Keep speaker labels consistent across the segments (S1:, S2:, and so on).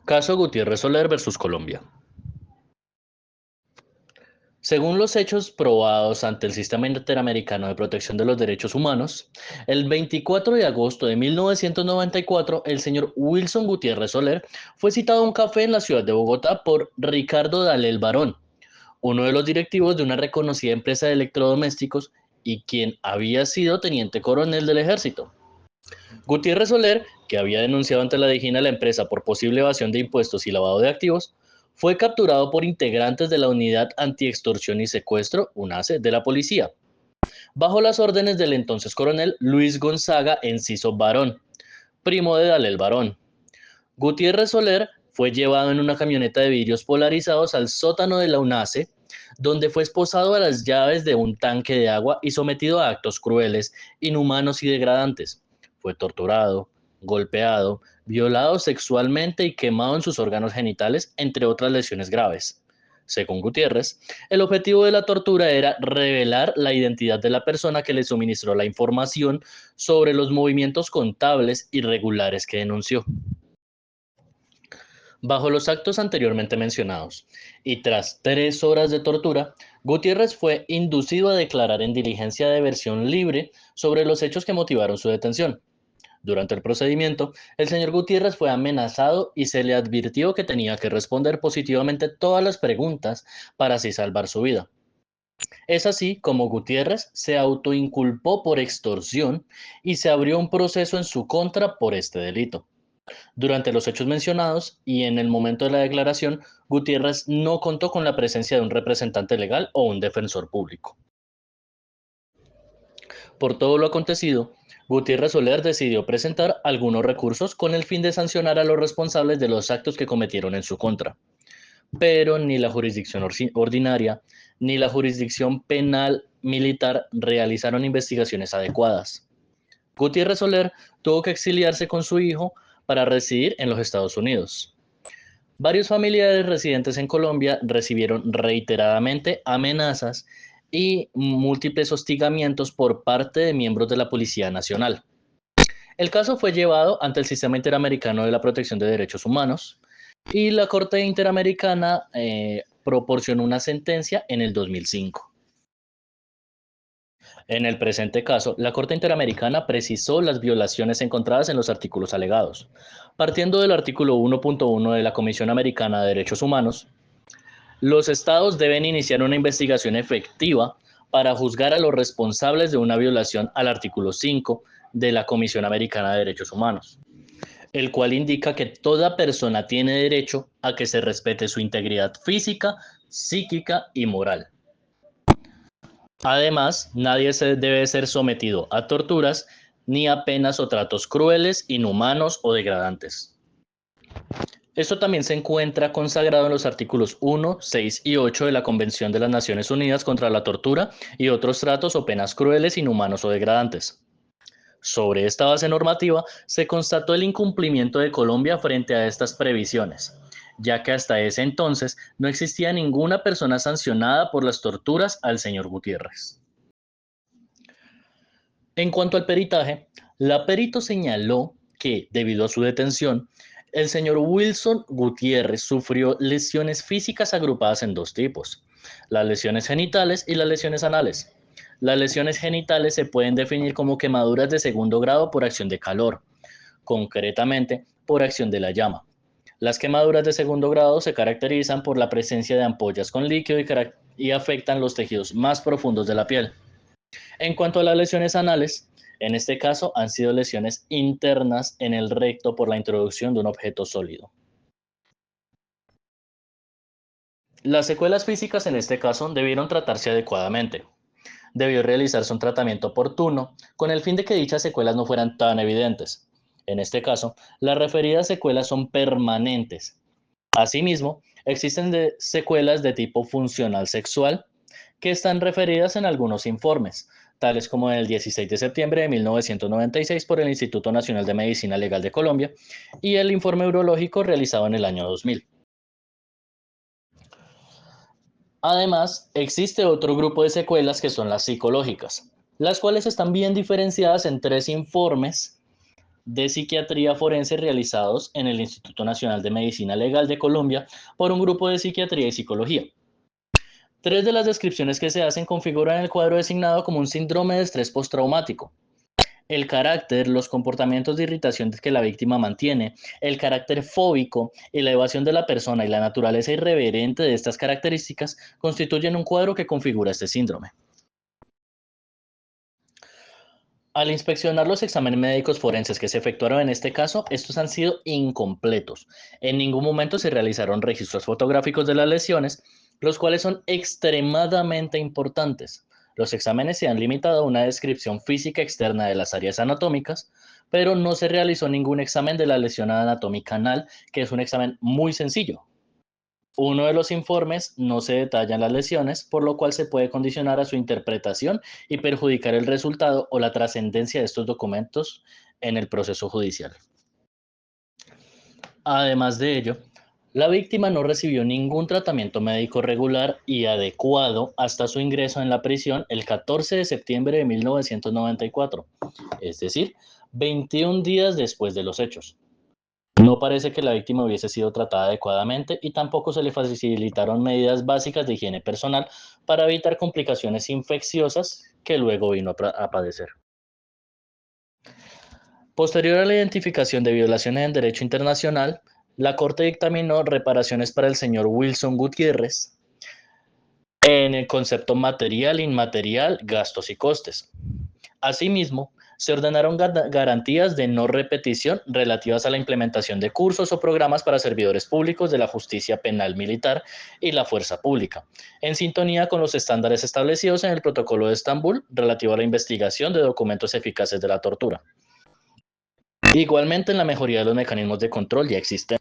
S1: Caso Gutiérrez Soler versus Colombia. Según los hechos probados ante el Sistema Interamericano de Protección de los Derechos Humanos, el 24 de agosto de 1994, el señor Wilson Gutiérrez Soler fue citado a un café en la ciudad de Bogotá por Ricardo Dalel Barón, uno de los directivos de una reconocida empresa de electrodomésticos y quien había sido teniente coronel del ejército. Gutiérrez Soler, que había denunciado ante la DIJÍN a la empresa por posible evasión de impuestos y lavado de activos, fue capturado por integrantes de la Unidad Antiextorsión y Secuestro, UNASE, de la policía, bajo las órdenes del entonces coronel Luis Gonzaga Enciso Barón, primo de Dalel Barón. Gutiérrez Soler fue llevado en una camioneta de vidrios polarizados al sótano de la UNASE, donde fue esposado a las llaves de un tanque de agua y sometido a actos crueles, inhumanos y degradantes. Fue torturado, golpeado, violado sexualmente y quemado en sus órganos genitales, entre otras lesiones graves. Según Gutiérrez, el objetivo de la tortura era revelar la identidad de la persona que le suministró la información sobre los movimientos contables irregulares que denunció. Bajo los actos anteriormente mencionados, y tras 3 horas de tortura, Gutiérrez fue inducido a declarar en diligencia de versión libre sobre los hechos que motivaron su detención. Durante el procedimiento, el señor Gutiérrez fue amenazado y se le advirtió que tenía que responder positivamente todas las preguntas para así salvar su vida. Es así como Gutiérrez se autoinculpó por extorsión y se abrió un proceso en su contra por este delito. Durante los hechos mencionados y en el momento de la declaración, Gutiérrez no contó con la presencia de un representante legal o un defensor público. Por todo lo acontecido, Gutiérrez Soler decidió presentar algunos recursos con el fin de sancionar a los responsables de los actos que cometieron en su contra. Pero ni la jurisdicción ordinaria ni la jurisdicción penal militar realizaron investigaciones adecuadas. Gutiérrez Soler tuvo que exiliarse con su hijo para residir en los Estados Unidos. Varios familiares residentes en Colombia recibieron reiteradamente amenazas y múltiples hostigamientos por parte de miembros de la Policía Nacional. El caso fue llevado ante el Sistema Interamericano de la Protección de Derechos Humanos y la Corte Interamericana proporcionó una sentencia en el 2005. En el presente caso, la Corte Interamericana precisó las violaciones encontradas en los artículos alegados. Partiendo del artículo 1.1 de la Comisión Americana de Derechos Humanos, los estados deben iniciar una investigación efectiva para juzgar a los responsables de una violación al artículo 5 de la Comisión Americana de Derechos Humanos, el cual indica que toda persona tiene derecho a que se respete su integridad física, psíquica y moral. Además, nadie debe ser sometido a torturas ni a penas o tratos crueles, inhumanos o degradantes. Esto también se encuentra consagrado en los artículos 1, 6 y 8 de la Convención de las Naciones Unidas contra la Tortura y otros tratos o penas crueles, inhumanos o degradantes. Sobre esta base normativa, se constató el incumplimiento de Colombia frente a estas previsiones, ya que hasta ese entonces no existía ninguna persona sancionada por las torturas al señor Gutiérrez. En cuanto al peritaje, la perito señaló que, debido a su detención, el señor Wilson Gutiérrez sufrió lesiones físicas agrupadas en dos tipos: las lesiones genitales y las lesiones anales. Las lesiones genitales se pueden definir como quemaduras de segundo grado por acción de calor, concretamente por acción de la llama. Las quemaduras de segundo grado se caracterizan por la presencia de ampollas con líquido y afectan los tejidos más profundos de la piel. En cuanto a las lesiones anales, en este caso han sido lesiones internas en el recto por la introducción de un objeto sólido. Las secuelas físicas en este caso debieron tratarse adecuadamente. Debió realizarse un tratamiento oportuno con el fin de que dichas secuelas no fueran tan evidentes. En este caso, las referidas secuelas son permanentes. Asimismo, existen secuelas de tipo funcional sexual que están referidas en algunos informes, tales como el 16 de septiembre de 1996 por el Instituto Nacional de Medicina Legal de Colombia y el informe urológico realizado en el año 2000. Además, existe otro grupo de secuelas que son las psicológicas, las cuales están bien diferenciadas en 3 informes de psiquiatría forense realizados en el Instituto Nacional de Medicina Legal de Colombia por un grupo de psiquiatría y psicología. Tres de las descripciones que se hacen configuran el cuadro designado como un síndrome de estrés postraumático. El carácter, los comportamientos de irritación que la víctima mantiene, el carácter fóbico y la evasión de la persona y la naturaleza irreverente de estas características constituyen un cuadro que configura este síndrome. Al inspeccionar los exámenes médicos forenses que se efectuaron en este caso, estos han sido incompletos. En ningún momento se realizaron registros fotográficos de las lesiones, los cuales son extremadamente importantes. Los exámenes se han limitado a una descripción física externa de las áreas anatómicas, pero no se realizó ningún examen de la lesión anatómica anal, que es un examen muy sencillo. Uno de los informes no se detallan las lesiones, por lo cual se puede condicionar a su interpretación y perjudicar el resultado o la trascendencia de estos documentos en el proceso judicial. Además de ello, la víctima no recibió ningún tratamiento médico regular y adecuado hasta su ingreso en la prisión el 14 de septiembre de 1994, es decir, 21 días después de los hechos. No parece que la víctima hubiese sido tratada adecuadamente y tampoco se le facilitaron medidas básicas de higiene personal para evitar complicaciones infecciosas que luego vino a padecer. Posterior a la identificación de violaciones en derecho internacional, la Corte dictaminó reparaciones para el señor Wilson Gutiérrez en el concepto material, inmaterial, gastos y costes. Asimismo, se ordenaron garantías de no repetición relativas a la implementación de cursos o programas para servidores públicos de la justicia penal militar y la fuerza pública, en sintonía con los estándares establecidos en el Protocolo de Estambul relativo a la investigación de documentos eficaces de la tortura. Igualmente, en la mejoría de los mecanismos de control ya existen.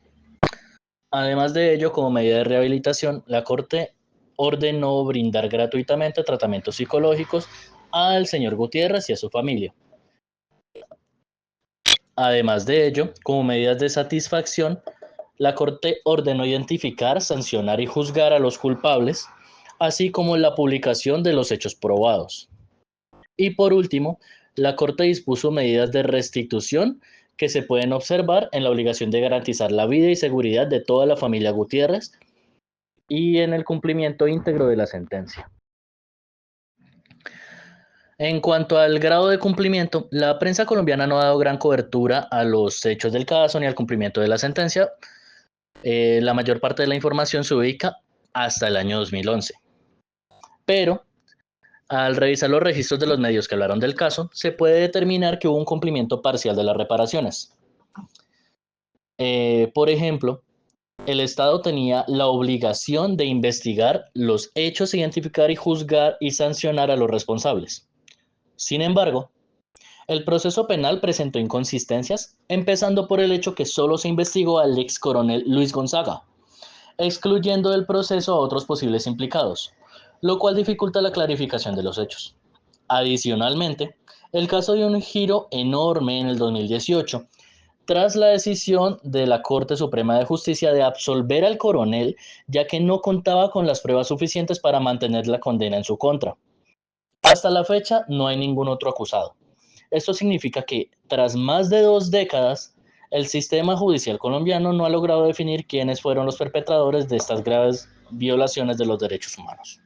S1: Además de ello, como medida de rehabilitación, la Corte ordenó brindar gratuitamente tratamientos psicológicos al señor Gutiérrez y a su familia. Además de ello, como medidas de satisfacción, la Corte ordenó identificar, sancionar y juzgar a los culpables, así como la publicación de los hechos probados. Y por último, la Corte dispuso medidas de restitución que se pueden observar en la obligación de garantizar la vida y seguridad de toda la familia Gutiérrez y en el cumplimiento íntegro de la sentencia. En cuanto al grado de cumplimiento, la prensa colombiana no ha dado gran cobertura a los hechos del caso ni al cumplimiento de la sentencia. La mayor parte de la información se ubica hasta el año 2011. Pero al revisar los registros de los medios que hablaron del caso, se puede determinar que hubo un cumplimiento parcial de las reparaciones. Por ejemplo, el Estado tenía la obligación de investigar los hechos, identificar y juzgar y sancionar a los responsables. Sin embargo, el proceso penal presentó inconsistencias, empezando por el hecho que solo se investigó al ex coronel Luis Gonzaga, excluyendo del proceso a otros posibles implicados, lo cual dificulta la clarificación de los hechos. Adicionalmente, el caso dio un giro enorme en el 2018, tras la decisión de la Corte Suprema de Justicia de absolver al coronel, ya que no contaba con las pruebas suficientes para mantener la condena en su contra. Hasta la fecha no hay ningún otro acusado. Esto significa que, tras más de 2 décadas, el sistema judicial colombiano no ha logrado definir quiénes fueron los perpetradores de estas graves violaciones de los derechos humanos.